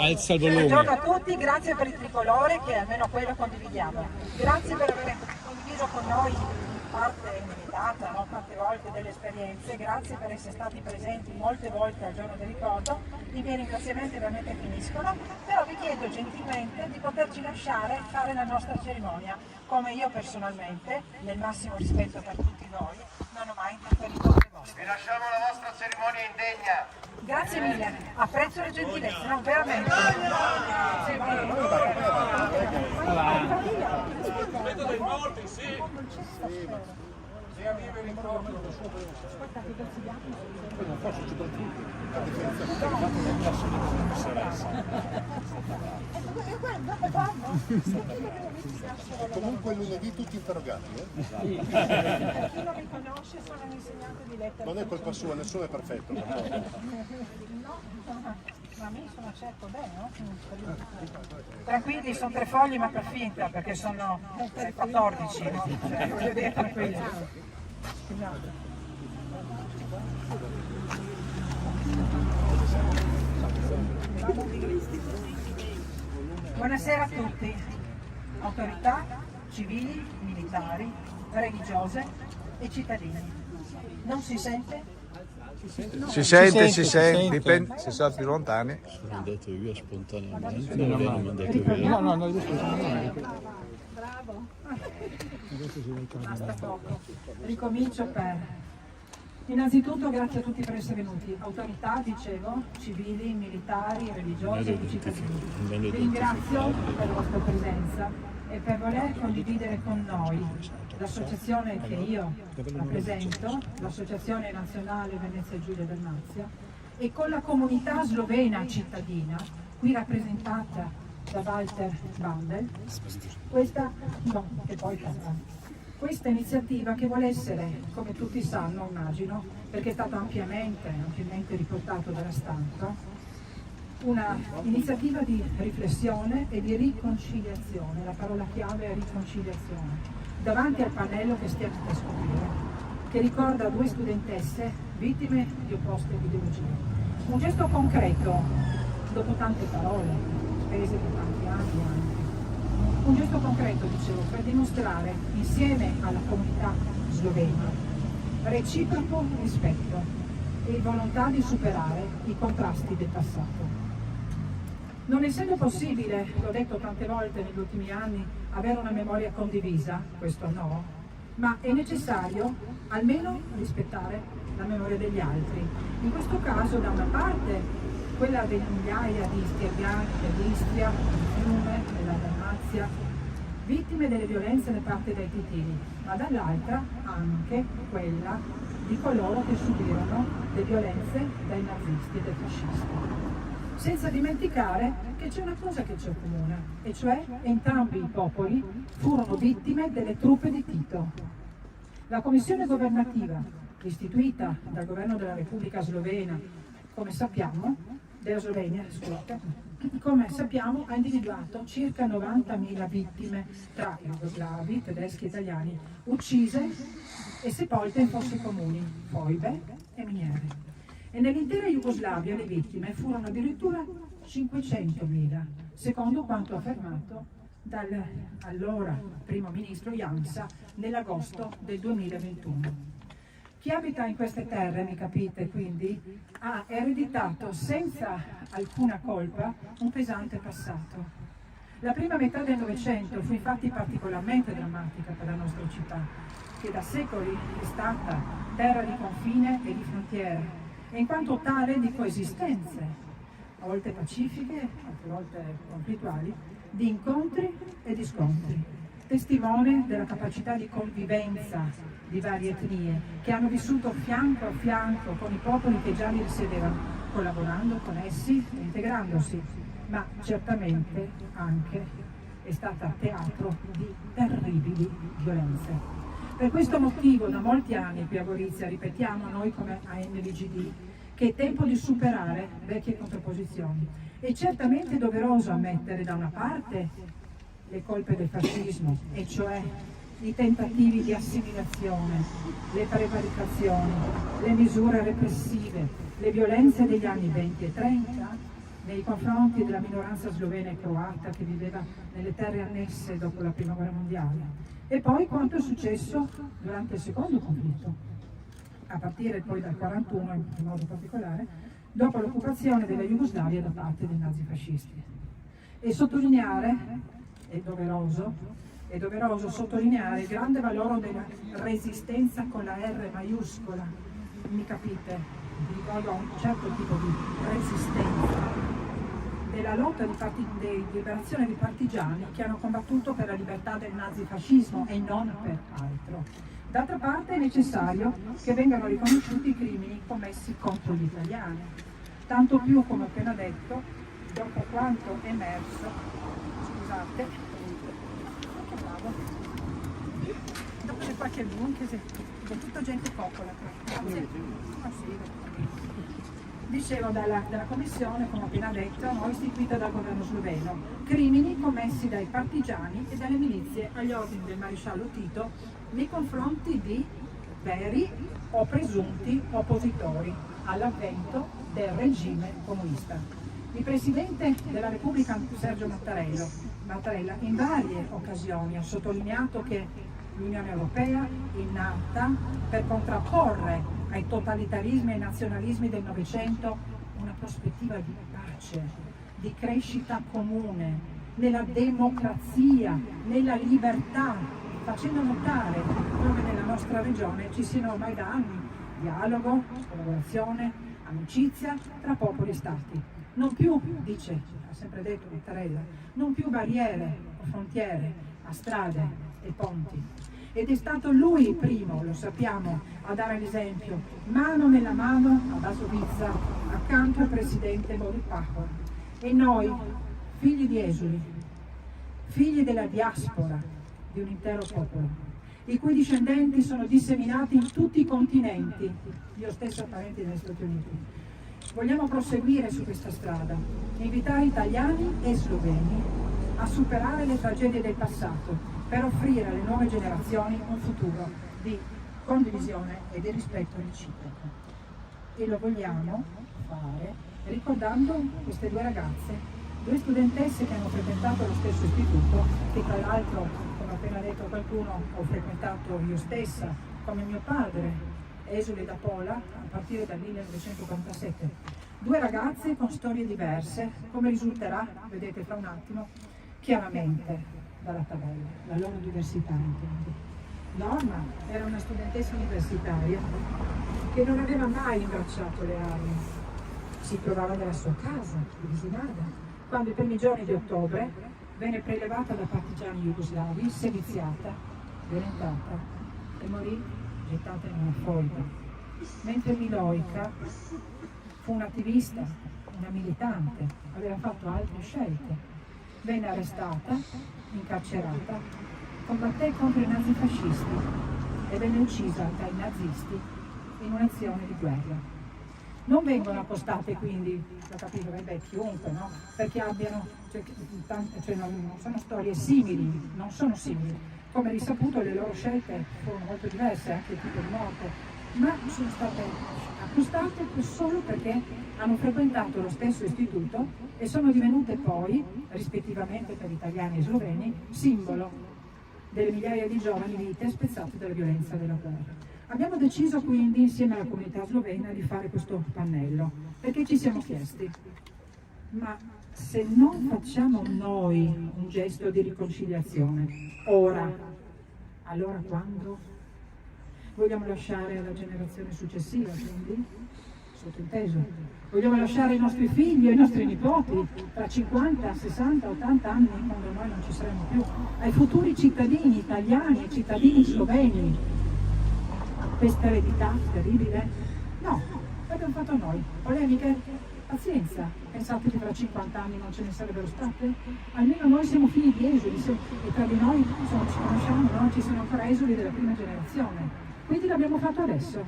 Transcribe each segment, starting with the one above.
alza il volume. Buongiorno a tutti, grazie per il tricolore che almeno quello condividiamo. Grazie per aver condiviso con noi parte limitata, no? Tante volte delle esperienze, grazie per essere stati presenti molte volte al giorno del ricordo. I miei ringraziamenti veramente finiscono, però vi chiedo gentilmente di poterci lasciare fare la nostra cerimonia, come io personalmente, nel massimo rispetto per tutti voi, non ho mai interferito con le vostre. Vi lasciamo la vostra cerimonia indegna. Grazie mille, apprezzo le gentilezze, no, veramente. Comunque lunedì tutti interrogati, Per chi non mi conosce sono un insegnante di letteratura. Non è colpa sua, nessuno è perfetto. No, ma mi sono certo bene, no? Tranquilli, sono 3 fogli ma per finta, perché sono 14, no? Cioè, voglio dire, tranquilli. Buonasera a tutti, autorità civili, militari, religiose e cittadini. Non si sente? Si sente, dipende se sono più lontani. Sono andato via spontaneamente, non mi hanno mandato via. No, bravo. Basta poco. Ricomincio per... Innanzitutto grazie a tutti per essere venuti, autorità, dicevo, civili, militari, religiosi e cittadini. Vi ringrazio per la vostra presenza e per voler condividere con noi l'associazione che io rappresento, l'Associazione Nazionale Venezia Giulia Dalmazia, e con la comunità slovena cittadina, qui rappresentata da Walter Bandel, questa iniziativa che vuole essere, come tutti sanno, immagino, perché è stato ampiamente riportato dalla stampa, una iniziativa di riflessione e di riconciliazione, la parola chiave è riconciliazione, davanti al pannello che stiamo per scoprire, che ricorda 2 studentesse vittime di opposte ideologie. Un gesto concreto, dopo tante parole, spese per tanti anni anche. Un gesto concreto, dicevo, per dimostrare insieme alla comunità slovena reciproco rispetto e volontà di superare i contrasti del passato. Non essendo possibile, l'ho detto tante volte negli ultimi anni, avere una memoria condivisa, questo no, ma è necessario almeno rispettare la memoria degli altri. In questo caso, da una parte, quella delle migliaia di istriani dell'Istria, del Fiume, della Dalmazia, vittime delle violenze da parte dei titini, ma dall'altra anche quella di coloro che subirono le violenze dai nazisti e dai fascisti. Senza dimenticare che c'è una cosa che ci accomuna, e cioè entrambi i popoli furono vittime delle truppe di Tito. La commissione governativa istituita dal governo della Repubblica Slovena, come sappiamo, della Slovenia, scusate, come sappiamo, ha individuato circa 90.000 vittime tra jugoslavi, tedeschi e italiani, uccise e sepolte in fossi comuni, foibe e miniere. E nell'intera Jugoslavia le vittime furono addirittura 500.000, secondo quanto affermato dall'allora primo ministro Janša nell'agosto del 2021. Chi abita in queste terre, mi capite quindi, ha ereditato senza alcuna colpa un pesante passato. La prima metà del Novecento fu infatti particolarmente drammatica per la nostra città, che da secoli è stata terra di confine e di frontiere, e in quanto tale di coesistenze, a volte pacifiche, altre volte conflittuali, di incontri e di scontri, testimone della capacità di convivenza di varie etnie che hanno vissuto fianco a fianco con i popoli che già li risiedevano, collaborando con essi e integrandosi, ma certamente anche è stata teatro di terribili violenze. Per questo motivo da molti anni qui a Gorizia ripetiamo noi come ANVGD che è tempo di superare vecchie contrapposizioni. È certamente doveroso ammettere da una parte le colpe del fascismo, e cioè i tentativi di assimilazione, le prevaricazioni, le misure repressive, le violenze degli anni 20 e 30, nei confronti della minoranza slovena e croata che viveva nelle terre annesse dopo la Prima Guerra Mondiale, e poi quanto è successo durante il secondo conflitto, a partire poi dal 1941 in modo particolare, dopo l'occupazione della Jugoslavia da parte dei nazifascisti. E sottolineare, è doveroso sottolineare il grande valore della resistenza con la R maiuscola, mi capite? Vi ricordo a un certo tipo di resistenza, della lotta di liberazione di partigiani che hanno combattuto per la libertà del nazifascismo e non per altro. D'altra parte è necessario che vengano riconosciuti i crimini commessi contro gli italiani, tanto più, come ho appena detto, dopo quanto è emerso, scusate, che bravo, dopo le qualche anche se è tutta gente coccola, grazie. Ah, sì. Dicevo dalla commissione, come ho appena detto, istituita dal governo sloveno, crimini commessi dai partigiani e dalle milizie agli ordini del maresciallo Tito nei confronti di veri o presunti oppositori all'avvento del regime comunista. Il Presidente della Repubblica Sergio Mattarella in varie occasioni ha sottolineato che l'Unione Europea è nata per contrapporre ai totalitarismi e ai nazionalismi del Novecento una prospettiva di pace, di crescita comune, nella democrazia, nella libertà, facendo notare come nella nostra regione ci siano ormai da anni dialogo, collaborazione, amicizia tra popoli e stati. Non più, dice, ha sempre detto Mattarella, non più barriere o frontiere, ma strade e ponti. Ed è stato lui il primo, lo sappiamo, a dare l'esempio, mano nella mano a Basovizza, accanto al presidente Boris Pahor. E noi, figli di esuli, figli della diaspora di un intero popolo, i cui discendenti sono disseminati in tutti i continenti, io stesso ho parenti negli Stati Uniti, vogliamo proseguire su questa strada, invitare italiani e sloveni a superare le tragedie del passato, per offrire alle nuove generazioni un futuro di condivisione e di rispetto reciproco. E lo vogliamo fare ricordando queste due ragazze, due studentesse che hanno frequentato lo stesso istituto, che tra l'altro, come ha appena detto qualcuno, ho frequentato io stessa, come mio padre, esule da Pola, a partire dal 1947. Due ragazze con storie diverse, come risulterà, vedete fra un attimo, chiaramente dalla tabella, la loro diversità intendo. Norma era una studentessa universitaria che non aveva mai imbracciato le armi, si trovava nella sua casa di Visinada, quando i primi giorni di ottobre venne prelevata da partigiani jugoslavi, seviziata, violentata e morì gettata in una foiba. Mentre Miloika fu un'attivista, una militante, aveva fatto altre scelte. Venne arrestata, incarcerata, combatté contro i nazifascisti e venne uccisa dai nazisti in un'azione di guerra. Non vengono appostate quindi, lo capito, chiunque, no? Perché abbiano, non sono storie simili, non sono simili. Come risaputo le loro scelte furono molto diverse, anche il tipo di morte, ma sono state accostate solo perché hanno frequentato lo stesso istituto e sono divenute poi, rispettivamente per italiani e sloveni, simbolo delle migliaia di giovani vite spezzate dalla violenza della guerra. Abbiamo deciso quindi, insieme alla comunità slovena, di fare questo pannello, perché ci siamo chiesti, ma se non facciamo noi un gesto di riconciliazione, ora, allora quando? Vogliamo lasciare alla generazione successiva, quindi? Sottinteso. Vogliamo lasciare ai nostri figli, ai nostri nipoti, tra 50, 60, 80 anni, quando noi non ci saremo più, ai futuri cittadini italiani e cittadini sloveni, questa eredità terribile? No, l'abbiamo fatto noi. Polemiche? Pazienza. Pensate che tra 50 anni non ce ne sarebbero state? Almeno noi siamo figli di esuli e tra di noi, insomma, ci conosciamo, no? Ci sono ancora esuli della prima generazione. Quindi l'abbiamo fatto adesso.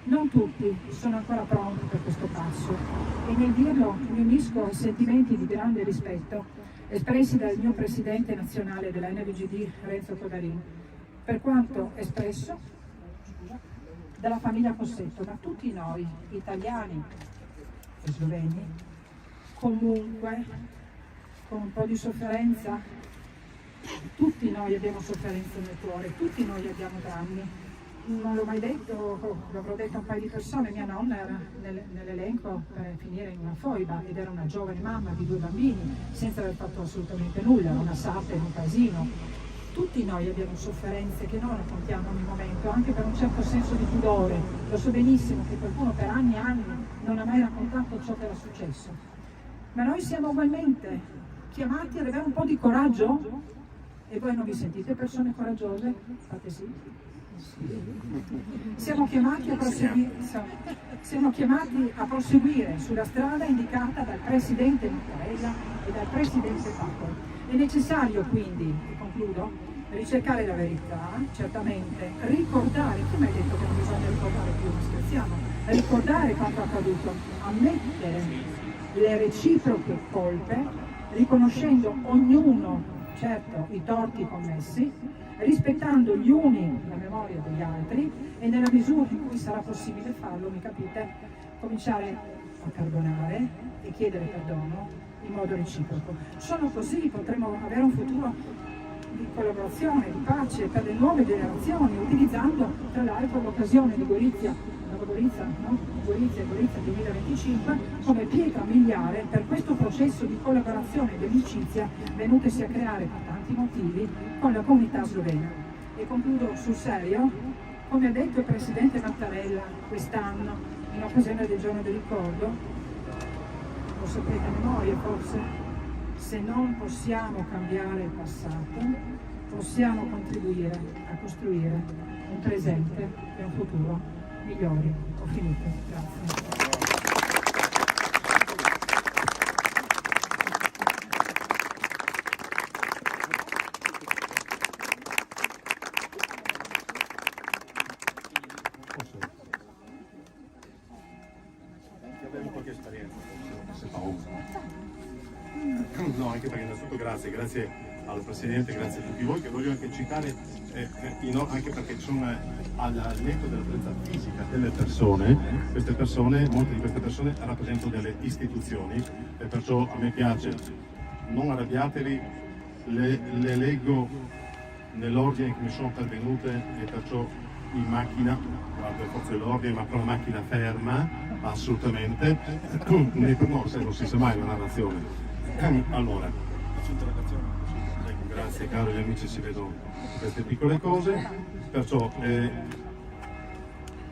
Non tutti sono ancora pronti per questo passo e nel dirlo mi unisco ai sentimenti di grande rispetto espressi dal mio presidente nazionale della NVGD, Renzo Codarin, per quanto espresso dalla famiglia Cossetto, ma tutti noi, italiani, sloveni, comunque con un po' di sofferenza. Tutti noi abbiamo sofferenza nel cuore, tutti noi abbiamo drammi. Non l'ho mai detto, l'avrò detto a un paio di persone, mia nonna era nell'elenco per finire in una foiba ed era una giovane mamma di 2 bambini senza aver fatto assolutamente nulla, era una sarta in un paesino. Tutti noi abbiamo sofferenze che non raccontiamo ogni momento, anche per un certo senso di pudore. Lo so benissimo che qualcuno per anni e anni non ha mai raccontato ciò che era successo. Ma noi siamo ugualmente chiamati ad avere un po' di coraggio. E voi non vi sentite persone coraggiose? Fate sì. Siamo chiamati a proseguire sulla strada indicata dal Presidente Mattarella e dal Presidente Pacol. È necessario quindi, e concludo, ricercare la verità, certamente, ricordare, come hai detto che non bisogna ricordare più, scherziamo, ricordare quanto accaduto, ammettere le reciproche colpe, riconoscendo ognuno, certo, i torti commessi, rispettando gli uni la memoria degli altri e nella misura in cui sarà possibile farlo, mi capite, cominciare a perdonare e chiedere perdono in modo reciproco. Solo così potremo avere un futuro di collaborazione, di pace per le nuove generazioni, utilizzando tra l'altro l'occasione di Gorizia 2025 come pietra miliare per questo processo di collaborazione e di amicizia venutesi a creare per tanti motivi con la comunità slovena. E concludo sul serio, come ha detto il Presidente Mattarella quest'anno in occasione del giorno del ricordo, lo sapete a memoria forse, se non possiamo cambiare il passato, possiamo contribuire a costruire un presente e un futuro migliori. Ho finito, grazie. Abbiamo qualche esperienza, se fa no, anche perché innanzitutto grazie al Presidente, grazie a tutti voi, che voglio anche citare, anche perché sono al netto della presenza fisica delle persone, molte di queste persone rappresentano delle istituzioni e perciò a me piace, non arrabbiatevi, le leggo nell'ordine in cui mi sono pervenute e perciò in macchina, guarda forse dell'ordine, ma con la macchina ferma, assolutamente, no, se non si sa mai la narrazione. Allora, ecco, grazie cari amici, si vedono queste piccole cose, perciò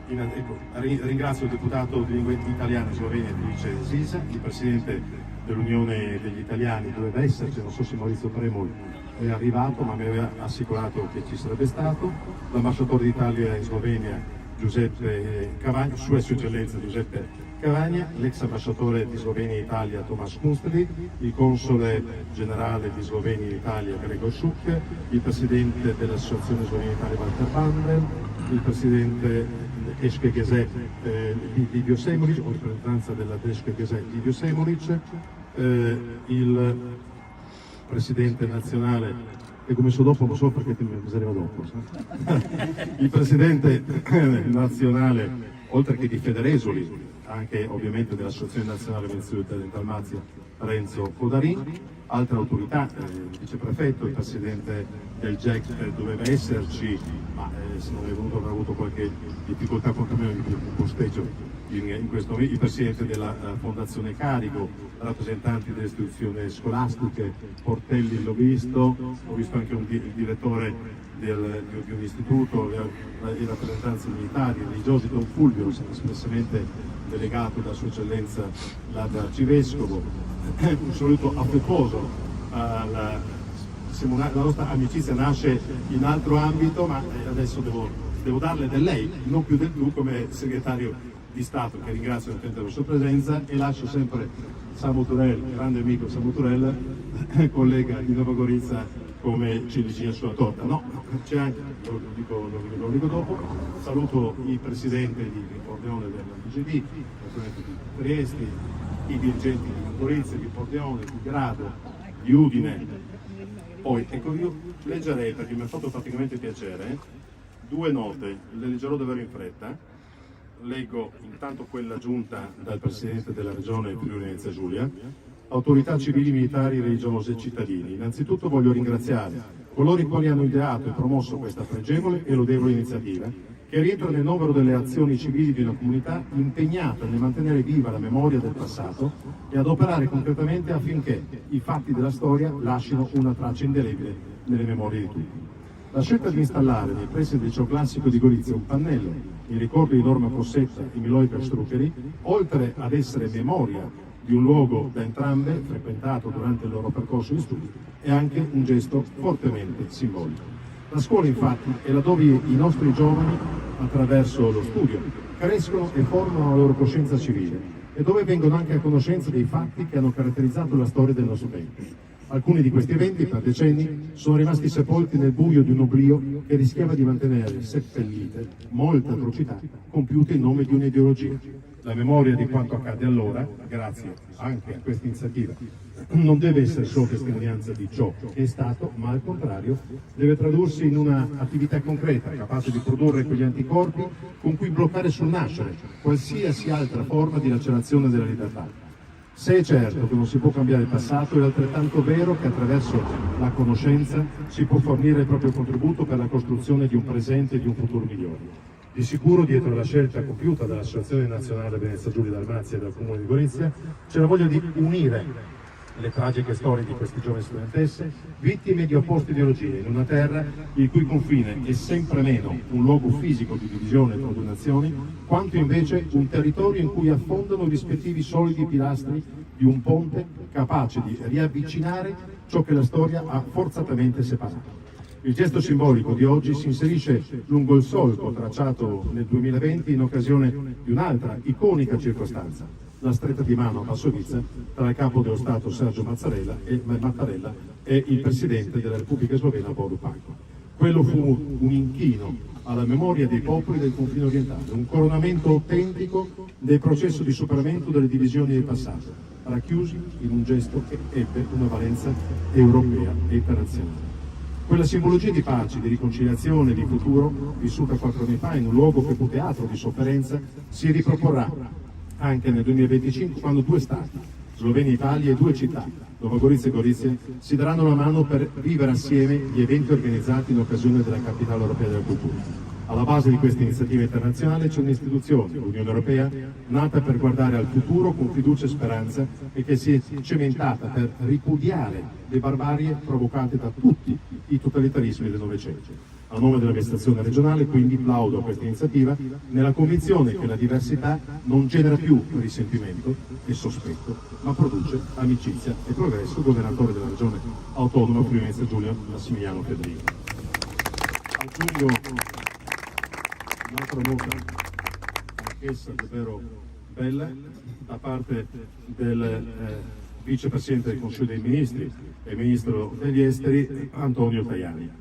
ringrazio il deputato di lingua italiana e slovena Felice Sisa, il presidente dell'Unione degli Italiani, doveva esserci, non so se Maurizio Premoli è arrivato, ma mi aveva assicurato che ci sarebbe stato, l'ambasciatore d'Italia in Slovenia Giuseppe Cavagna, Sua Eccellenza Giuseppe Cavagna, l'ex ambasciatore di Slovenia in Italia Tomasz Kunstli, il console generale di Slovenia in Italia Gregor Šuk, il presidente dell'Associazione Slovenia in Italia Walter Bandel, il presidente SKGZ Livio Semolic, o rappresentanza della SKGZ Livio Semolic, il presidente nazionale, che come so dopo non so perché mi arriva dopo, il presidente nazionale, oltre che di Federesoli, anche ovviamente dell'Associazione Nazionale Venezia Dalmazia Renzo Codarin, altre autorità, il viceprefetto, il presidente del GEC doveva esserci, ma se non è venuto avrà avuto qualche difficoltà con il posteggio in questo momento, il presidente della Fondazione Carico, rappresentanti delle istituzioni scolastiche, Portelli l'ho visto anche il direttore di un istituto, le rappresentanze militari, religiosi, Don Fulvio, espressamente delegato da Sua Eccellenza l'Arcivescovo, un saluto affettuoso, la nostra amicizia nasce in altro ambito, ma adesso devo darle del lei, non più del tu, come segretario di Stato, che ringrazio per la sua presenza, e lascio sempre Samu Turel, grande amico Samu Turel, collega di Nova Gorizia, come ciliegina sulla torta. No, c'è anche, lo dico dopo, saluto i presidenti di Pordenone della BGD, di Trieste, i dirigenti di Gorizia, di Pordenone, di Grado, di Udine. Poi, ecco, io leggerei, perché mi ha fatto praticamente piacere, due note, le leggerò davvero in fretta. leggo intanto quella giunta dal Presidente della Regione Friuli-Venezia Giulia. Autorità civili, militari, religiose e cittadini. Innanzitutto voglio ringraziare coloro i quali hanno ideato e promosso questa pregevole e lodevole iniziativa, che rientra nel novero delle azioni civili di una comunità impegnata nel mantenere viva la memoria del passato e ad operare concretamente affinché i fatti della storia lasciano una traccia indelebile nelle memorie di tutti. La scelta di installare nei pressi del liceo classico di Gorizia un pannello in ricordo di Norma Cossetta e Milojka Štrukelj, oltre ad essere memoria di un luogo da entrambe frequentato durante il loro percorso di studi, è anche un gesto fortemente simbolico. La scuola infatti è laddove i nostri giovani, attraverso lo studio, crescono e formano la loro coscienza civile e dove vengono anche a conoscenza dei fatti che hanno caratterizzato la storia del nostro tempo. Alcuni di questi eventi per decenni sono rimasti sepolti nel buio di un oblio che rischiava di mantenere seppellite molte atrocità compiute in nome di un'ideologia. La memoria di quanto accadde allora, grazie anche a questa iniziativa, non deve essere solo testimonianza di ciò che è stato, ma al contrario deve tradursi in un'attività concreta, capace di produrre quegli anticorpi con cui bloccare sul nascere qualsiasi altra forma di lacerazione della libertà. Se è certo che non si può cambiare il passato, è altrettanto vero che attraverso la conoscenza si può fornire il proprio contributo per la costruzione di un presente e di un futuro migliore. Di sicuro dietro la scelta compiuta dall'Associazione Nazionale Venezia Giulia Dalmazia e dal Comune di Gorizia c'è la voglia di unire le tragiche storie di questi giovani studentesse, vittime di opposte ideologie, in una terra il cui confine è sempre meno un luogo fisico di divisione tra due nazioni, quanto invece un territorio in cui affondano i rispettivi solidi pilastri di un ponte capace di riavvicinare ciò che la storia ha forzatamente separato. Il gesto simbolico di oggi si inserisce lungo il solco tracciato nel 2020 in occasione di un'altra iconica circostanza, la stretta di mano a Basovizza tra il capo dello Stato Sergio Mattarella e il Presidente della Repubblica Slovena Borut Pahor. Quello fu un inchino alla memoria dei popoli del confine orientale, un coronamento autentico del processo di superamento delle divisioni del passato, racchiusi in un gesto che ebbe una valenza europea e internazionale. Quella simbologia di pace, di riconciliazione e di futuro, vissuta 4 anni fa in un luogo che fu teatro di sofferenza, si riproporrà anche nel 2025 quando 2 stati, Slovenia e Italia, e 2 città, Nova Gorica e Gorizia, si daranno la mano per vivere assieme gli eventi organizzati in occasione della Capitale Europea della Cultura. Alla base di questa iniziativa internazionale c'è un'istituzione, l'Unione Europea, nata per guardare al futuro con fiducia e speranza e che si è cementata per ripudiare le barbarie provocate da tutti i totalitarismi del Novecento. A nome dell'amministrazione regionale, quindi, plaudo a questa iniziativa nella convinzione che la diversità non genera più risentimento e sospetto, ma produce amicizia e progresso. Governatore della regione autonoma Friuli-Venezia Giulia, Massimiliano Federico. Aggiungo un'altra nota, anch'essa davvero bella, da parte del vicepresidente del Consiglio dei Ministri e ministro degli Esteri Antonio Tajani.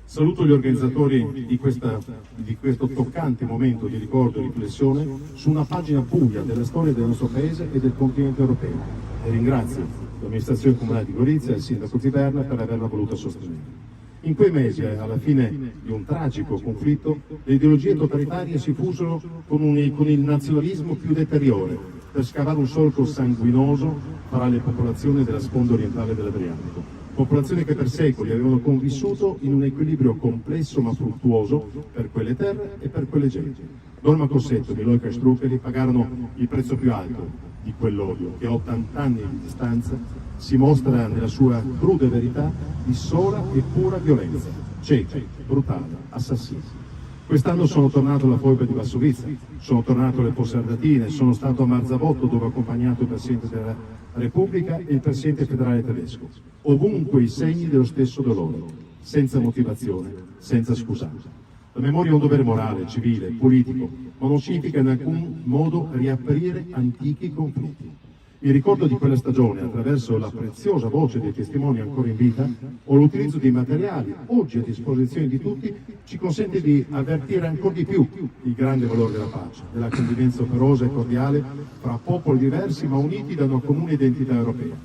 Saluto gli organizzatori di questo toccante momento di ricordo e riflessione su una pagina buia della storia del nostro paese e del continente europeo e ringrazio l'amministrazione comunale di Gorizia e il sindaco Ziberna per averla voluta sostenere. In quei mesi, alla fine di un tragico conflitto, le ideologie totalitarie si fusero con il nazionalismo più deteriore per scavare un solco sanguinoso tra le popolazioni della sponda orientale dell'Adriatico. Popolazioni che per secoli avevano convissuto in un equilibrio complesso ma fruttuoso per quelle terre e per quelle genti. Norma Cossetta e Milojka Štrukelj pagarono il prezzo più alto di quell'odio che a 80 anni di distanza si mostra nella sua cruda verità di sola e pura violenza, cieca, brutale, assassina. Quest'anno sono tornato alla foiba di Basovizza, sono tornato alle Fosse Ardeatine, sono stato a Marzabotto dove ho accompagnato il Presidente della Repubblica e il Presidente federale tedesco. Ovunque i segni dello stesso dolore, senza motivazione, senza scusante. La memoria è un dovere morale, civile, politico, ma non significa in alcun modo riaprire antichi conflitti. Il ricordo di quella stagione, attraverso la preziosa voce dei testimoni ancora in vita, o l'utilizzo di materiali oggi a disposizione di tutti, ci consente di avvertire ancora di più il grande valore della pace, della convivenza operosa e cordiale fra popoli diversi ma uniti da una comune identità europea.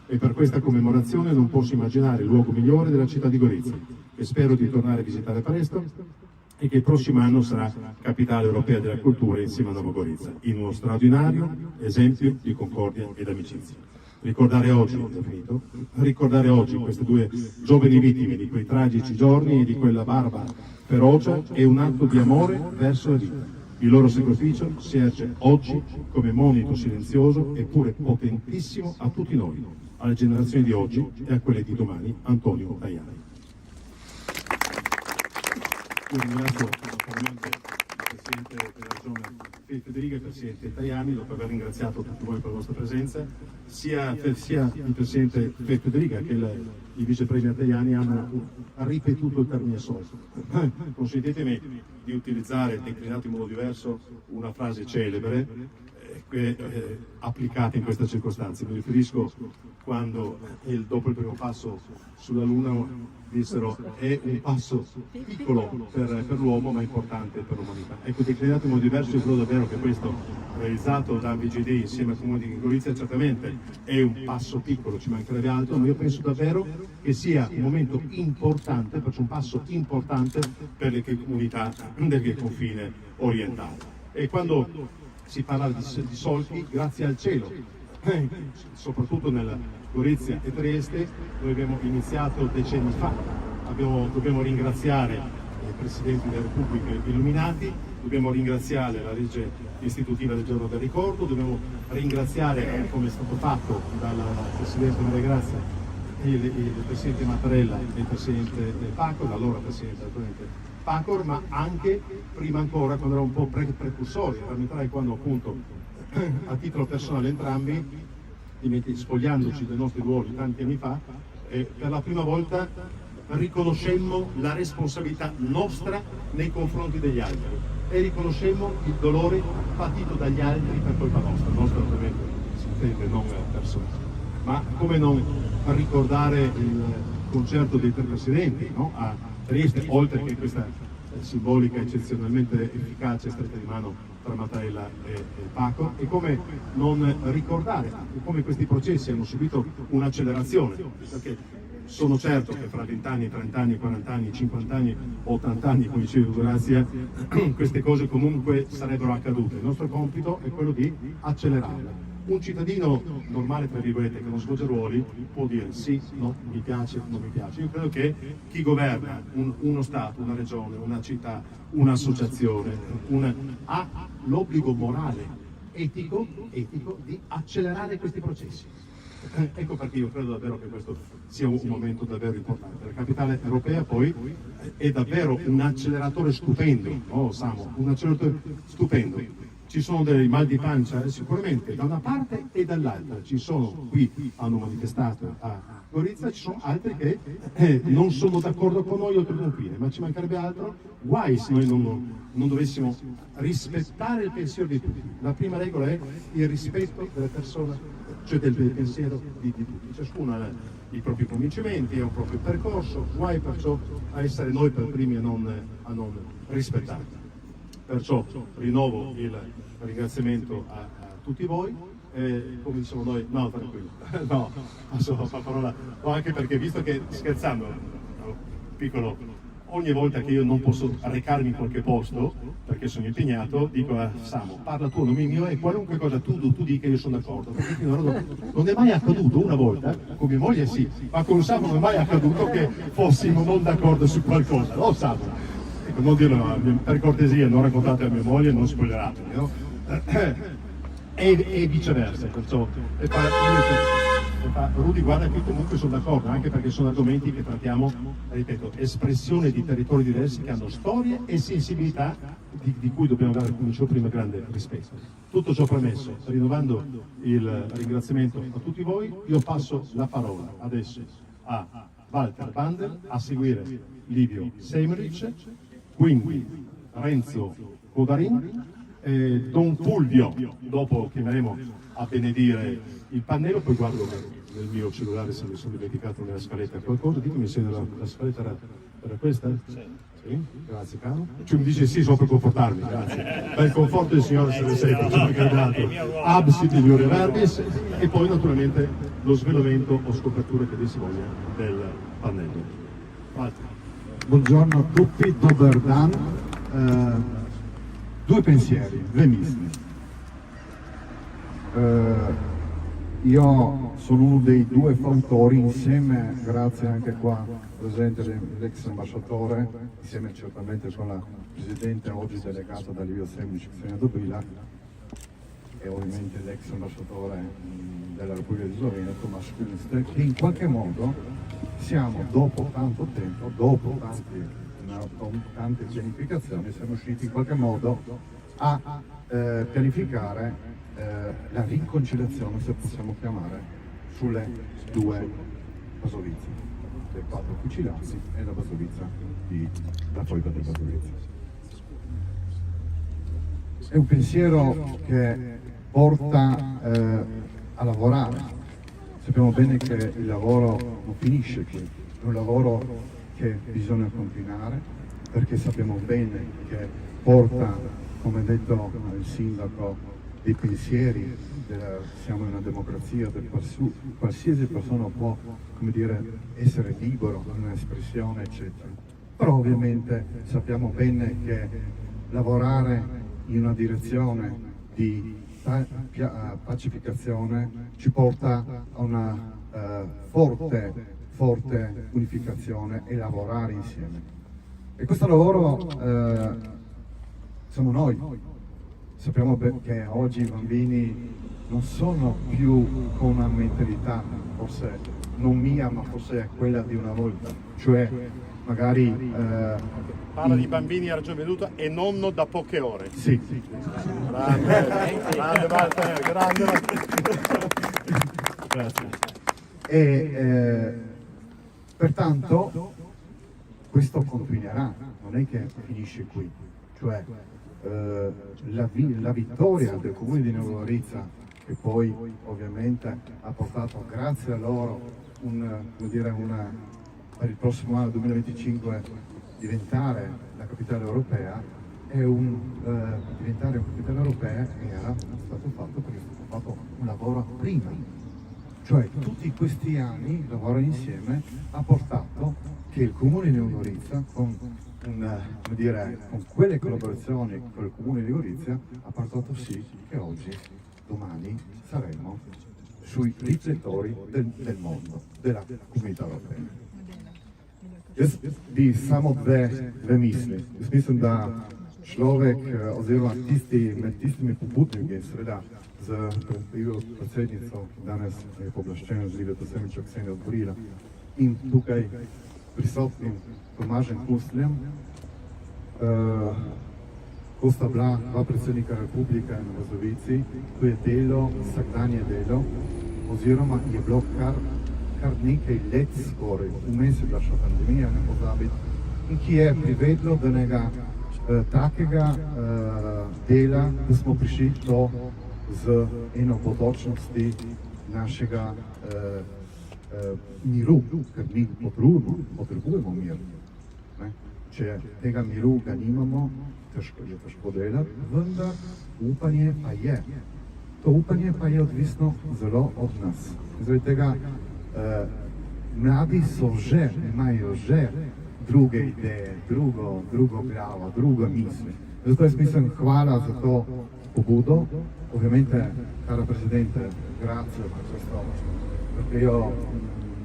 E per questa commemorazione non posso immaginare il luogo migliore della città di Gorizia, che spero di tornare a visitare presto, e che il prossimo anno sarà capitale europea della cultura insieme a Nova Gorica, in uno straordinario esempio di concordia ed amicizia. Ricordare oggi queste due giovani vittime di quei tragici giorni e di quella barbara ferocia è un atto di amore verso la vita. Il loro sacrificio si erge oggi come monito silenzioso eppure potentissimo a tutti noi, alle generazioni di oggi e a quelle di domani. Antonio Tajani. Io ringrazio naturalmente il Presidente della Regione Federica e il Presidente Tajani, dopo aver ringraziato tutti voi per la vostra presenza, sia il Presidente Federica che il Vice Premier Tajani hanno ripetuto il termine solito. Consentitemi di utilizzare, declinato in modo diverso, una frase celebre applicata in questa circostanza. Mi riferisco quando dopo il primo passo sulla Luna dissero è un passo piccolo per l'uomo ma importante per l'umanità. Ecco, declinato in modo diverso, io credo davvero che questo realizzato da VGD insieme al Comune di Gorizia certamente è un passo piccolo, ci mancherebbe altro, ma io penso davvero che sia un momento importante, perciò un passo importante per le comunità del confine orientale. E quando si parla di solchi, grazie al cielo, soprattutto nella Gorizia e Trieste, noi abbiamo iniziato decenni fa. Dobbiamo ringraziare i Presidenti delle Repubbliche illuminati, dobbiamo ringraziare la legge istitutiva del giorno del ricordo, dobbiamo ringraziare, come è stato fatto dal Presidente Maria Grazia, il Presidente Mattarella e il Presidente Pacor, l'allora Presidente Pacor, ma anche prima ancora quando era un po' precursori, rammentare quando appunto a titolo personale entrambi, spogliandoci dei nostri ruoli tanti anni fa, per la prima volta riconoscemmo la responsabilità nostra nei confronti degli altri e riconoscemmo il dolore patito dagli altri per colpa nostra ovviamente si intende non personale. Ma come non ricordare il concerto dei tre presidenti, no? A Trieste, oltre che questa simbolica eccezionalmente efficace stretta di mano tra Mattarella e Paco, e come non ricordare come questi processi hanno subito un'accelerazione, perché sono certo che fra 20 anni, 30 anni, 40 anni, 50 anni, 80 anni, come diceva Grazia, queste cose comunque sarebbero accadute. Il nostro compito è quello di accelerarle. Un cittadino normale, tra virgolette, che non svolge ruoli, può dire sì, no, mi piace, non mi piace. Io credo che chi governa uno Stato, una regione, una città, un'associazione, ha l'obbligo morale, etico di accelerare questi processi. Ecco perché io credo davvero che questo sia un momento davvero importante. La capitale europea poi è davvero un acceleratore stupendo, no, Samu? Un acceleratore stupendo. Ci sono dei mal di pancia sicuramente da una parte e dall'altra, ci sono qui, hanno manifestato a Gorizia, ci sono altri che non sono d'accordo con noi oltre il confine, ma ci mancherebbe altro, guai se noi non dovessimo rispettare il pensiero di tutti. La prima regola è il rispetto delle persone, cioè del pensiero di tutti, ciascuno ha i propri convincimenti, ha un proprio percorso, guai perciò a essere noi per primi a non rispettare. Perciò rinnovo il ringraziamento a tutti voi, come diciamo noi, no tranquillo, no, passo la parola, no, anche perché visto che scherzando, piccolo, ogni volta che io non posso recarmi in qualche posto, perché sono impegnato, dico a Samu, parla tu, nome mio e qualunque cosa tu dica io sono d'accordo, perché non è mai accaduto, una volta, con mia moglie sì, ma con Samu non è mai accaduto che fossimo non d'accordo su qualcosa, no Samu? Non dirlo, per cortesia, non raccontate a mia moglie, non spoileratemi, no? E viceversa, perciò Rudy, guarda che comunque sono d'accordo, anche perché sono argomenti che trattiamo, ripeto, espressione di territori diversi che hanno storie e sensibilità di cui dobbiamo dare, come dicevo prima, grande rispetto. Tutto ciò premesso, rinnovando il ringraziamento a tutti voi, io passo la parola adesso a Walter Bandel, a seguire Livio Semerich, quindi Renzo Codarin, Don Fulvio, dopo chiameremo a benedire il pannello, poi guardo nel mio cellulare se mi sono dimenticato nella scaletta qualcosa, ditemi se la scaletta era questa? Sì, grazie caro. Cioè mi dice sì, solo per confortarmi, grazie. Per il conforto del Signore se ne sempre, ci mancherebbe altro. Absit il mio reverbis e poi naturalmente lo svelamento o scopertura che si voglia del pannello. Buongiorno a tutti, dober dan. due pensieri, due mismi. Io sono uno dei due fautori, insieme, grazie anche qua presente l'ex ambasciatore, insieme certamente con la presidente oggi delegata da Livio Semplici, Xenia Dobrila, e ovviamente l'ex ambasciatore della Repubblica di Sloveneto, Maškulice, che in qualche modo siamo, dopo tanto tempo, dopo tante pianificazioni, siamo riusciti in qualche modo a pianificare la riconciliazione, se possiamo chiamare, sulle due Basovizze, le quattro fucilati e la Basovizza la foiba di Basovizza. È un pensiero che porta a lavorare. Sappiamo bene che il lavoro non finisce qui, è un lavoro che bisogna continuare, perché sappiamo bene che porta, come ha detto il sindaco, dei pensieri, siamo in una democrazia dove qualsiasi persona può, come dire, essere libero in un'espressione, eccetera. Però ovviamente sappiamo bene che lavorare in una direzione di pacificazione ci porta a una forte unificazione e lavorare insieme. E questo lavoro siamo noi. Sappiamo che oggi i bambini non sono più con una mentalità, forse non mia, ma forse quella di una volta, cioè magari... Parla di bambini a ragione veduta e nonno da poche ore. Sì. Grande Walter, grande. Grazie. E pertanto questo continuerà, non è che finisce qui, cioè la vittoria del comune di Nova Gorica, che poi ovviamente ha portato, grazie a loro, per il prossimo anno 2025 diventare la capitale europea, diventare una capitale europea era stato fatto perché è stato fatto un lavoro prima. Cioè tutti questi anni lavorare insieme ha portato che il comune di Nova Gorica, con quelle collaborazioni con il comune di Gorizia, ha portato sì che oggi, domani, saremo sui riflettori del mondo, della comunità europea. Jaz bi samo dve misli. Jaz mislim, da človek oziroma tisti med tistimi pobudniki, seveda z predsednico, ki danes je pooblaščena z Livijo Sempličo, Ksenijo Dobrila, in tukaj prisotnim Tomažem Kusljem, ko sta bila dva predsednika republike na Bazovici, to je delo, vsakdanje delo, oziroma je bilo kar nekaj let skoraj, vmes je bila še pandemija, ne pozabiti, in ki je privedlo do enega takega dela, da smo prišli do z eno bodočnosti našega miru, ker mi potrebujemo mir. Če tega miru ga nimamo, je težko delati, vendar upanje pa je. To upanje pa je odvisno zelo od nas. Zaradi tega mladi imajo že druge ideje, drugo glavo, drugo misli. Zato jaz mislim, hvala za to pobudo. Ovviamente, cara Presidente, grazie per questo, perché io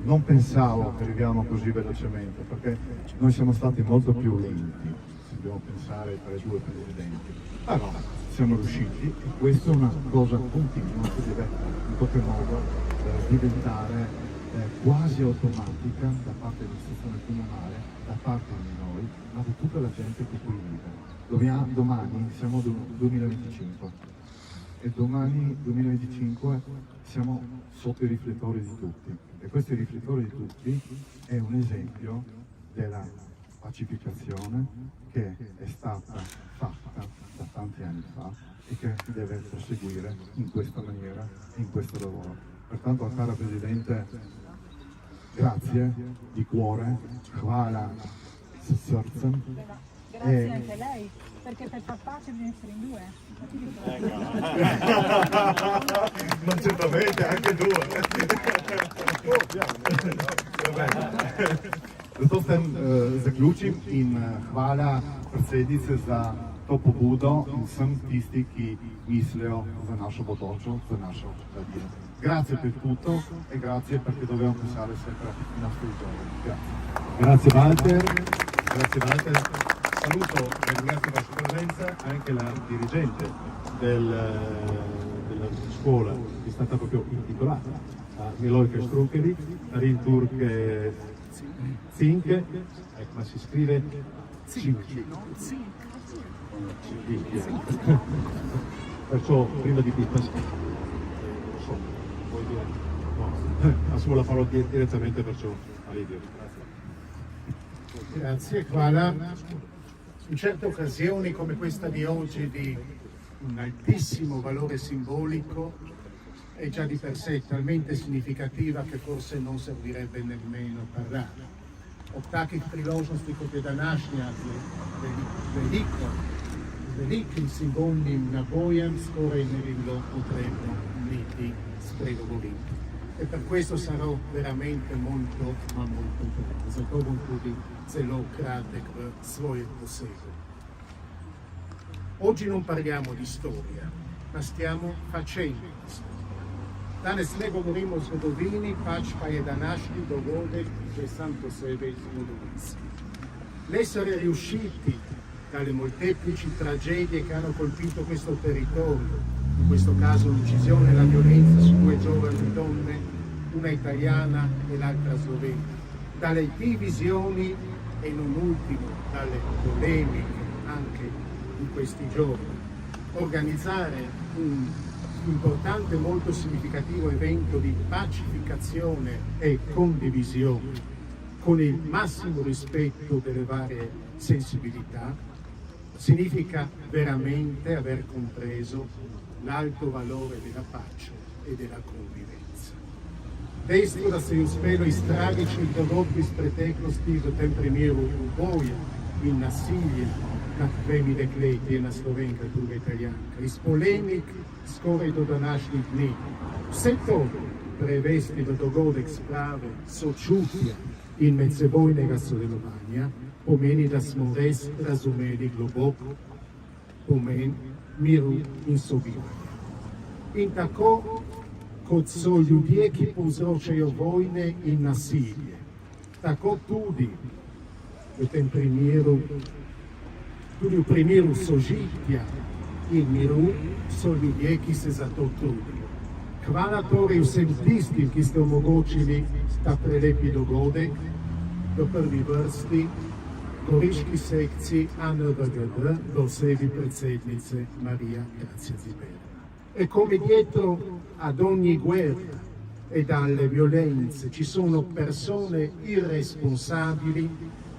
non pensavo che arriviamo così velocemente, perché noi siamo stati molto più lenti, se dobbiamo pensare tra i due Presidenti. Però siamo riusciti e questa è una cosa continua che deve in qualche modo diventare quasi automatica da parte dell'istituzione comunale, da parte di noi, ma di tutta la gente che qui vive. Domani siamo nel 2025 e domani 2025 siamo sotto i riflettori di tutti, e questi riflettori di tutti è un esempio della pacificazione che è stata fatta da tanti anni fa e che deve proseguire in questa maniera e in questo lavoro. Pertanto, cara Presidente, grazie di cuore, hvala s srcem. Grazie anche a lei, perché per far pace bisogna essere in due. Non certamente, anche due. Zato sem zaključim in hvala predsednice za to pobudo in vsem tisti, ki mislijo za našo bodočo, za našo radio. Grazie per tutto e grazie perché dobbiamo pensare sempre ai nostri giovani. Grazie Walter, saluto e ringrazio per la sua presenza anche la dirigente della scuola che è stata proprio intitolata a Milojka Štrukelić, Arin Turk Zink, ma si scrive Zink. Perciò prima di vuoi dire? No, assumo la parola direttamente, perciò a Lidio. Grazie, hvala. In certe occasioni come questa di oggi di un altissimo valore simbolico è già di per sé talmente significativa che forse non servirebbe nemmeno parlare. Od takih priložnosti kot je današnja z velikim simbolnim nabojem skoraj ne bi bilo potrebno niti spregovoriti. E per questo sarò veramente molto, ma molto breve. Zato bom tudi zelo kratek v svojem posegu. Oggi non parliamo di storia, ma stiamo facendo storia. Danes ne govorimo o zgodovini, pač pa je današnji dogodek že sam po sebi zgodovinski. L'essere riusciti dalle molteplici tragedie che hanno colpito questo territorio, in questo caso l'uccisione e la violenza su 2 giovani donne, una italiana e l'altra slovena, dalle divisioni e non ultimo dalle polemiche anche in questi giorni, organizzare un importante e molto significativo evento di pacificazione e condivisione con il massimo rispetto delle varie sensibilità significa veramente aver compreso l'alto valore della pace e della convivenza. Dejstvo, da se je uspelo iz tragičnih dogodkov iz preteklosti v tem primeru uboja in nasilja nad 2 dekleti, ena Slovenka, druga Italijanka, iz polemik skoraj do današnjih dni. Vse to prevesti v dogodek sprave, sočutja in medsebojnega sodelovanja pomeni, da smo res razumeli globok pomen miru in sobivanja. In tako kot so ljudje, ki povzročajo vojne in nasilje, tako tudi v tem primeru, tudi v primeru sožitja in miru, so ljudje, ki se za to trudijo. Hvala torej vsem tistim, ki ste omogočili ta prelepi dogodek, v prvi vrsti goriški sekciji ANVGD, do sebi predsednice Maria Grazia Ziberna. E come dietro ad ogni guerra e dalle violenze ci sono persone irresponsabili,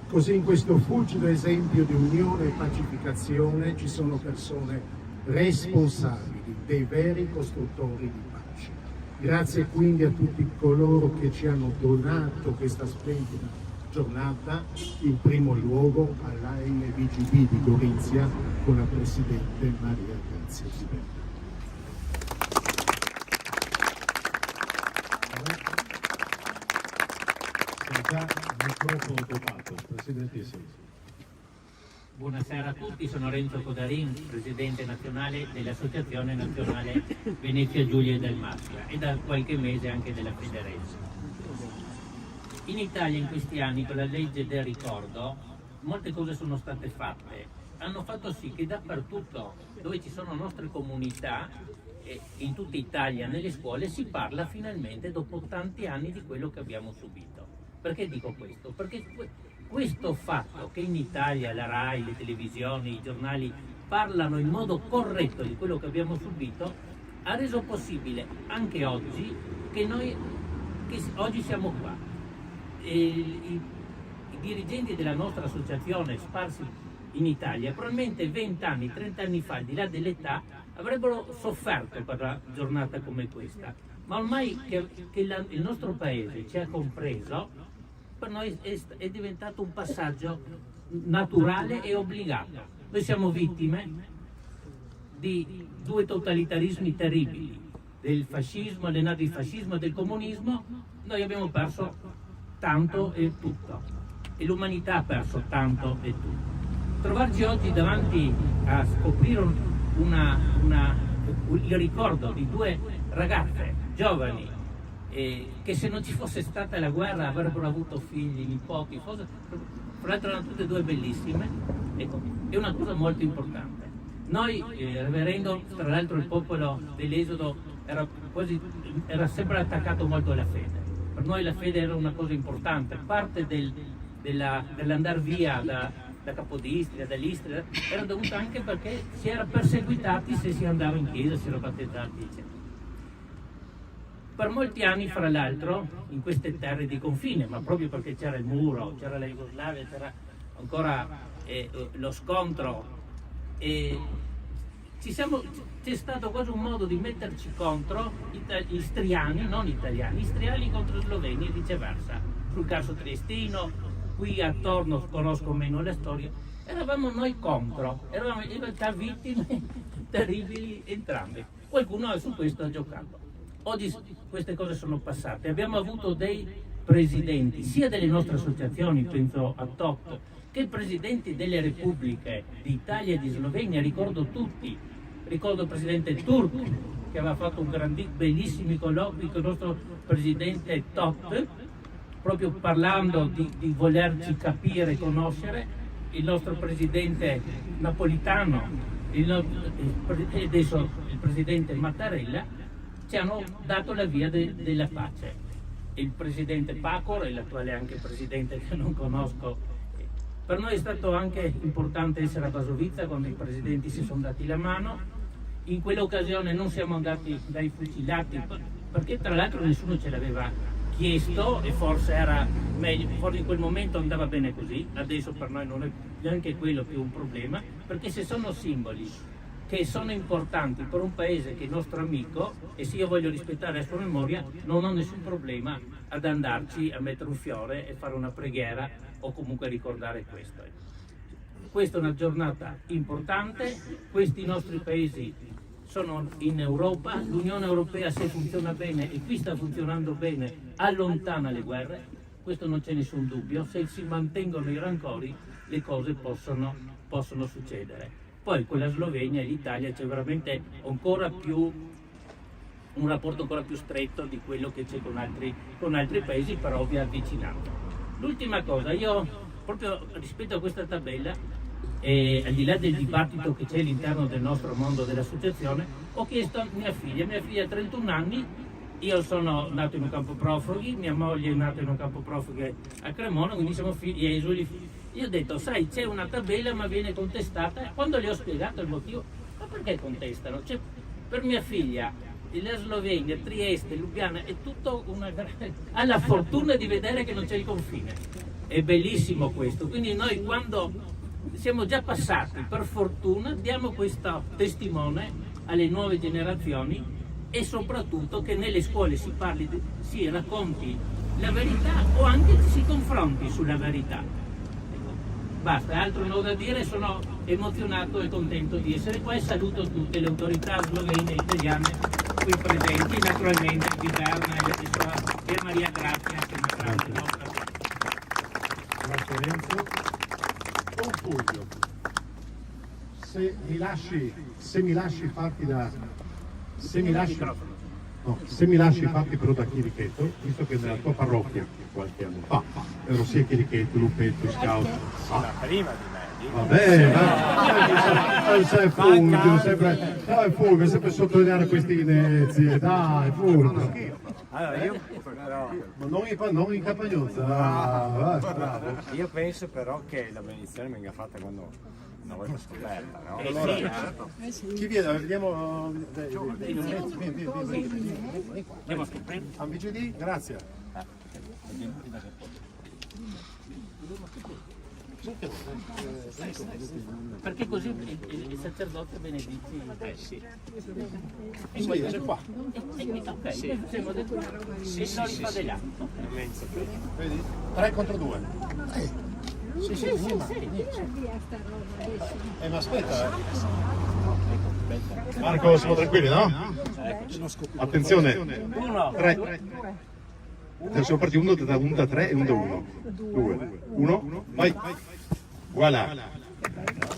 così in questo fulgido esempio di unione e pacificazione ci sono persone responsabili, dei veri costruttori di pace. Grazie quindi a tutti coloro che ci hanno donato questa splendida giornata, in primo luogo all'ANVGD di Gorizia con la Presidente Maria Grazia Ziberna. Buonasera a tutti, sono Renzo Codarin, Presidente nazionale dell'Associazione Nazionale Venezia Giulia e del Marsia e da qualche mese anche della Federezza. In Italia in questi anni con la legge del ricordo molte cose sono state fatte, hanno fatto sì che dappertutto dove ci sono nostre comunità, in tutta Italia, nelle scuole, si parla finalmente dopo tanti anni di quello che abbiamo subito. Perché dico questo? Perché questo fatto che in Italia la RAI, le televisioni, i giornali parlano in modo corretto di quello che abbiamo subito ha reso possibile anche oggi che oggi siamo qua. I dirigenti della nostra associazione sparsi in Italia probabilmente 20 anni, 30 anni fa, al di là dell'età, avrebbero sofferto per una giornata come questa, ma ormai che il nostro paese ci ha compreso, per noi è diventato un passaggio naturale e obbligato. Noi siamo vittime di 2 totalitarismi terribili, del fascismo, del nazifascismo e del comunismo. Noi abbiamo perso tanto e tutto e l'umanità ha perso tanto e tutto. Trovarci oggi davanti a scoprire il ricordo di due ragazze giovani che se non ci fosse stata la guerra avrebbero avuto figli, nipoti, cose, tra l'altro erano tutte e due bellissime, ecco, è una cosa molto importante. Noi, reverendo, tra l'altro il popolo dell'Esodo era sempre attaccato molto alla fede. Per noi la fede era una cosa importante, parte dell'andare via da Capodistria, dall'Istria, era dovuta anche perché si era perseguitati se si andava in chiesa, si era battezzati, eccetera. Per molti anni, fra l'altro, in queste terre di confine, ma proprio perché c'era il muro, c'era la Jugoslavia, c'era ancora lo scontro, c'è stato quasi un modo di metterci contro gli istriani, non italiani, istriani contro sloveni e viceversa. Sul caso triestino, qui attorno conosco meno la storia, eravamo noi contro, eravamo in realtà vittime terribili entrambi. Qualcuno su questo ha giocato. Oggi queste cose sono passate, abbiamo avuto dei presidenti, sia delle nostre associazioni, penso a TOC, che presidenti delle repubbliche d'Italia e di Slovenia, ricordo tutti, ricordo il presidente Turk, che aveva fatto bellissimi colloqui con il nostro presidente Top, proprio parlando di volerci capire e conoscere, il nostro presidente Napolitano e adesso il presidente Mattarella ci hanno dato la via della pace. Il presidente Pacor, e l'attuale anche presidente che non conosco, per noi è stato anche importante essere a Basovizza quando i presidenti si sono dati la mano. In quell'occasione non siamo andati dai fucilati, perché tra l'altro nessuno ce l'aveva chiesto e forse era meglio, forse in quel momento andava bene così, adesso per noi non è neanche quello più un problema, perché se sono simboli che sono importanti per un paese che è nostro amico, e se io voglio rispettare la sua memoria non ho nessun problema ad andarci a mettere un fiore e fare una preghiera o comunque ricordare questo. Questa è una giornata importante, questi nostri paesi sono in Europa, l'Unione Europea se funziona bene, e qui sta funzionando bene, allontana le guerre, questo non c'è nessun dubbio, se si mantengono i rancori le cose possono succedere. Poi con la Slovenia e l'Italia c'è veramente ancora più un rapporto ancora più stretto di quello che c'è con altri paesi, per ovvia vicinanza. L'ultima cosa, io proprio rispetto a questa tabella, al di là del dibattito che c'è all'interno del nostro mondo dell'associazione, ho chiesto a mia figlia ha 31 anni, io sono nato in un campo profughi, mia moglie è nata in un campo profughi a Cremona, quindi siamo figli esuli. Io ho detto, sai, c'è una tabella ma viene contestata, e quando le ho spiegato il motivo, ma perché contestano? Cioè, per mia figlia la Slovenia, Trieste, Lubiana, è tutto ha la fortuna di vedere che non c'è il confine. È bellissimo questo, quindi noi quando siamo già passati, per fortuna, diamo questo testimone alle nuove generazioni, e soprattutto che nelle scuole si racconti la verità o anche si confronti sulla verità. Basta, altro non ho da dire, sono emozionato e contento di essere qua e saluto tutte le autorità slovene e italiane qui presenti, naturalmente di Berna e Maria Grazia, che è una grande nostra. Grazie Renzo. Fulvio, se mi lasci farti però da Chirichetto, visto che nella tua parrocchia qualche anno fa ero sia Chirichetto, Luppetto, Scout. Prima di me. Vabbè, sei Fulvio, sempre sottolineare queste inezie, dai Fulvio. Allora io però, Ma non in campagnozza, bravo. io penso però che la benedizione venga fatta quando una volta scoperta, no? Allora, chi viene? Vediamo. Andiamo a scoprire. ABCD, grazie. Perché così il sacerdote benedice. Sì. C'è qua. Ok, siamo detto e non li fa degli altri. Vedi? 3 contro 2. Sì. Ma aspetta. Marco, siamo tranquilli, no? Attenzione. 1, 3. Siamo partiti uno da 3 e uno da 1. 2, 1, vai. Voilà.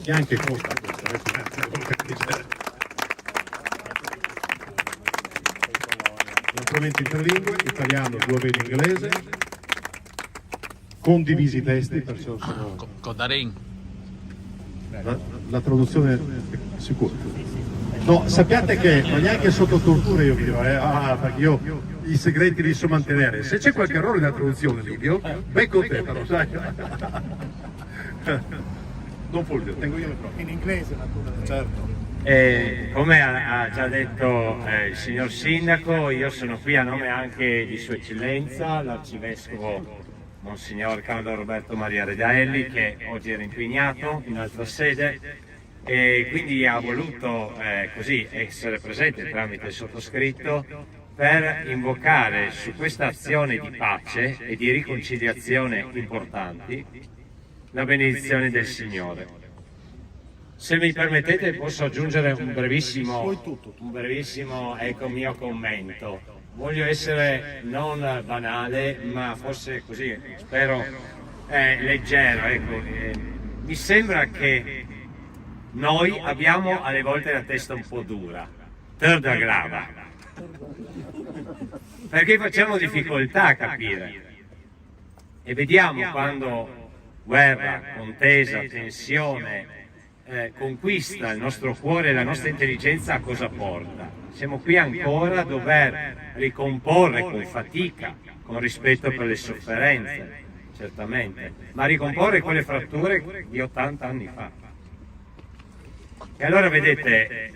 Che anche costa questo. Naturalmente in 3 lingue, italiano, sloveno e inglese. Condivisi i testi, perciò sono... Codarin. La traduzione è sicura. No, sappiate che, ma neanche sotto tortura io vi dirò, perché io i segreti li so mantenere. Se c'è qualche errore nella traduzione, Livio, becco te però, sai. Non Fulvio, tengo io le prove. In inglese, naturalmente. Certo. Come ha già detto il signor Sindaco, io sono qui a nome anche di Sua Eccellenza, l'Arcivescovo Monsignor Carlo Roberto Maria Redaelli, che oggi era impegnato in altra sede e quindi ha voluto così essere presente tramite il sottoscritto per invocare su questa azione di pace e di riconciliazione importanti la benedizione del Signore. Se mi permettete posso aggiungere un brevissimo mio commento. Voglio essere non banale, ma forse così, spero leggero. Ecco. Mi sembra che noi abbiamo alle volte la testa un po' dura, terda grava, perché facciamo difficoltà a capire e vediamo quando guerra, contesa, tensione conquista il nostro cuore e la nostra intelligenza a cosa porta. Siamo qui ancora a dover ricomporre con fatica, con rispetto per le sofferenze, certamente, ma ricomporre quelle fratture di 80 anni fa. E allora vedete,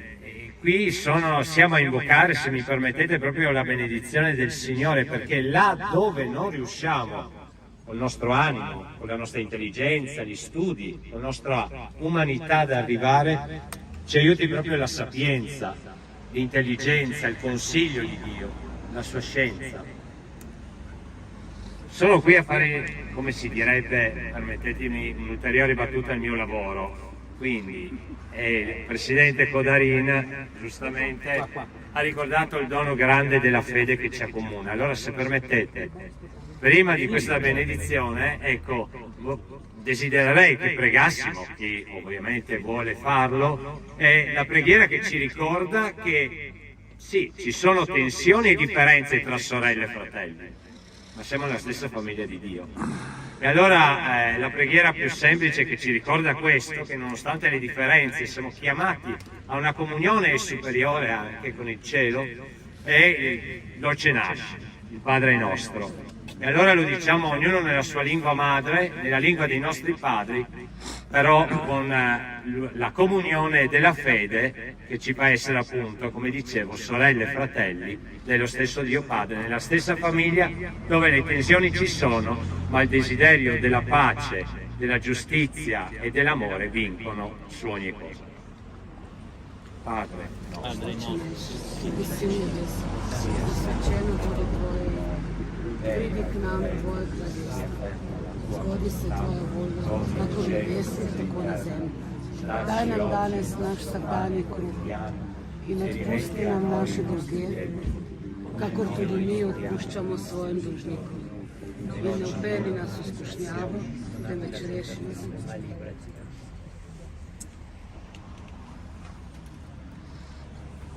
qui siamo a invocare, se mi permettete, proprio la benedizione del Signore, perché là dove non riusciamo, col nostro animo, con la nostra intelligenza, gli studi, con la nostra umanità ad arrivare, ci aiuti proprio la sapienza, l'intelligenza, il consiglio di Dio, la sua scienza. Sono qui a fare, come si direbbe, permettetemi un'ulteriore battuta al mio lavoro. Quindi il Presidente Codarin giustamente ha ricordato il dono grande della fede che ci accomuna. Allora, se permettete, prima di questa benedizione, ecco, desidererei che pregassimo, chi ovviamente vuole farlo, è la preghiera che ci ricorda che sì, ci sono tensioni e differenze tra sorelle e fratelli, ma siamo nella stessa famiglia di Dio. E allora la preghiera più semplice che ci ricorda questo, che nonostante le differenze siamo chiamati a una comunione superiore anche con il cielo, è l'Oce Nasce, il Padre nostro. E allora lo diciamo ognuno nella sua lingua madre, nella lingua dei nostri padri, però con la comunione della fede che ci fa essere appunto, come dicevo, sorelle e fratelli dello stesso Dio Padre, nella stessa famiglia dove le tensioni ci sono, ma il desiderio della pace, della giustizia e dell'amore vincono su ogni cosa. Padre nostro. Pridi k nam tvoj kraljestvo, zgodi se tvoja volja, tako v nebesih, tako na zemlji. Daj nam danes naš vsakdanji kruh in odpusti nam naše dolge, kakor tudi mi odpuščamo svojim dolžnikom. In ne vpelji nas v skušnjavo, temveč reši nas.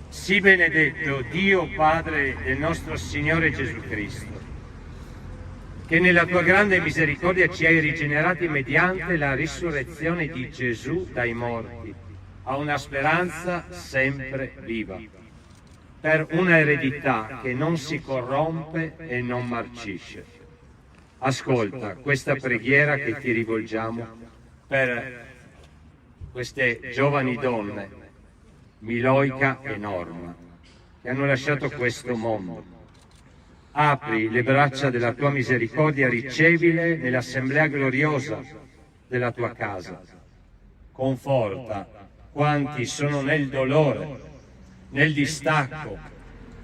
Sii benedetto Dio Padre del nostro Signore Gesù Cristo, che nella tua grande misericordia ci hai rigenerati mediante la risurrezione di Gesù dai morti, a una speranza sempre viva, per una eredità che non si corrompe e non marcisce. Ascolta questa preghiera che ti rivolgiamo per queste giovani donne, Miloica e Norma, che hanno lasciato questo mondo. Apri le braccia della tua misericordia, ricevile nell'assemblea gloriosa della tua casa. Conforta quanti sono nel dolore, nel distacco,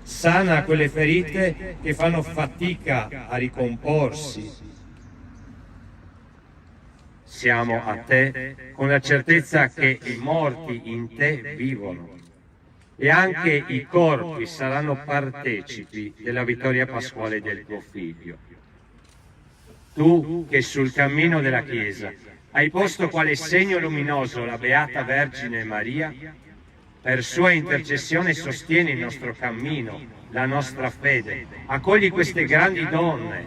sana quelle ferite che fanno fatica a ricomporsi. Siamo a te con la certezza che i morti in te vivono. e anche i corpi saranno partecipi della vittoria pasquale del tuo Figlio. Tu che sul cammino della Chiesa hai posto quale segno luminoso la Beata Vergine Maria, per sua intercessione sostieni il nostro cammino, la nostra fede. Accogli queste grandi donne,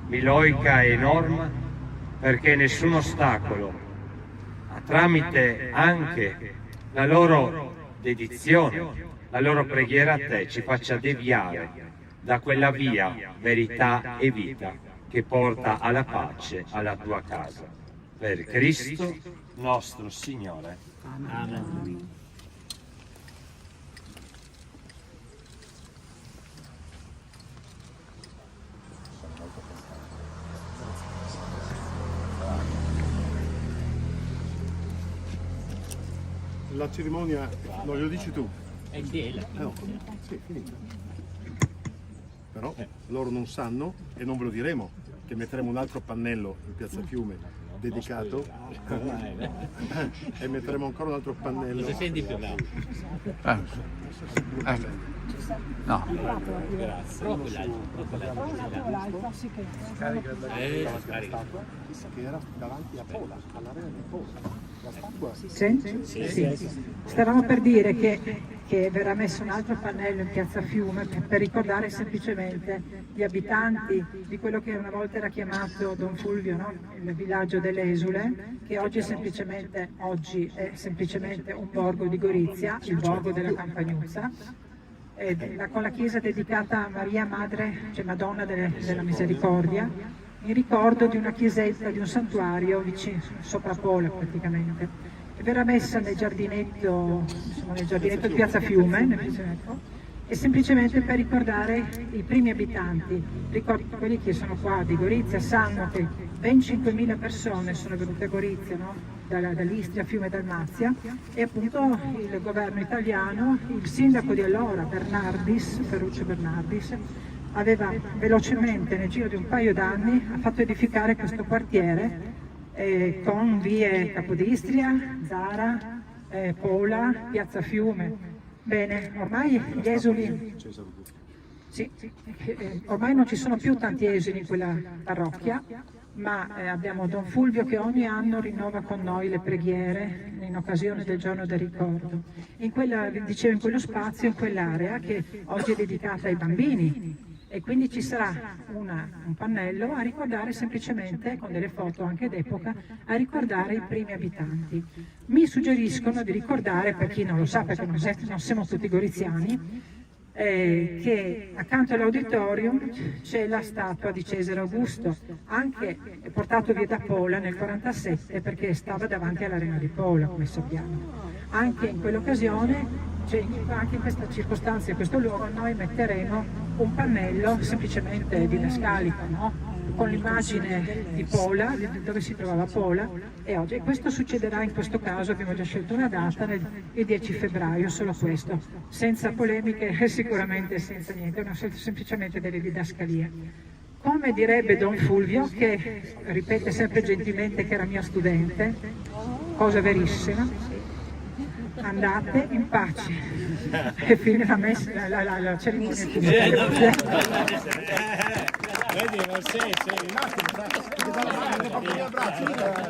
Miloica e Norma, perché nessun ostacolo, tramite anche la loro dedizione, la loro preghiera a te, ci faccia deviare da quella via, verità e vita che porta alla pace, alla tua casa. Per Cristo nostro Signore. Amen. La cerimonia, no, glielo dici tu? No. Sì, finito. Però loro non sanno, e non ve lo diremo, che metteremo un altro pannello in Piazza Fiume dedicato e metteremo ancora un altro pannello. Cosa senti più là? No. Grazie. Proprio l'altro. Che era davanti a Pola, all'area di Pola. La statua. Sì. Stavamo per dire che verrà messo un altro pannello in Piazza Fiume per ricordare semplicemente gli abitanti di quello che una volta era chiamato Don Fulvio, no? Il villaggio dell'Esule, che oggi è semplicemente un borgo di Gorizia, il borgo della Campagnuzza, con la chiesa dedicata a Maria Madre, cioè Madonna della Misericordia, in ricordo di una chiesetta, di un santuario vicino, sopra Pola praticamente. E verrà messa nel giardinetto di Piazza Fiume, e semplicemente per ricordare i primi abitanti. Quelli che sono qua di Gorizia sanno che ben 5.000 persone sono venute a Gorizia, no? Dall'Istria, Fiume e Dalmazia, e appunto il governo italiano, il sindaco di allora, Ferruccio Bernardis, aveva velocemente nel giro di un paio d'anni fatto edificare questo quartiere con vie Capodistria, Zara, Pola, Piazza Fiume. Bene, ormai gli esuli, ormai non ci sono più tanti esuli in quella parrocchia, ma abbiamo Don Fulvio che ogni anno rinnova con noi le preghiere in occasione del giorno del ricordo. In quello spazio, in quell'area che oggi è dedicata ai bambini, e quindi ci sarà un pannello a ricordare semplicemente, con delle foto anche d'epoca, a ricordare i primi abitanti. Mi suggeriscono di ricordare, per chi non lo sa, perché non siamo tutti goriziani, che accanto all'auditorium c'è la statua di Cesare Augusto, anche portato via da Pola nel 1947 perché stava davanti all'arena di Pola, come sappiamo. Anche in quell'occasione, anche in questa circostanza, in questo luogo, noi metteremo un pannello semplicemente didascalico, no? Con l'immagine di Pola, dove si trovava Pola, e oggi questo succederà in questo caso, abbiamo già scelto una data, il 10 febbraio, solo questo, senza polemiche e sicuramente senza niente, semplicemente delle didascalie. Come direbbe Don Fulvio, che ripete sempre gentilmente che era mio studente, cosa verissima, andate in pace e fine la cerimonia è finita. Vedi, sei un attimo,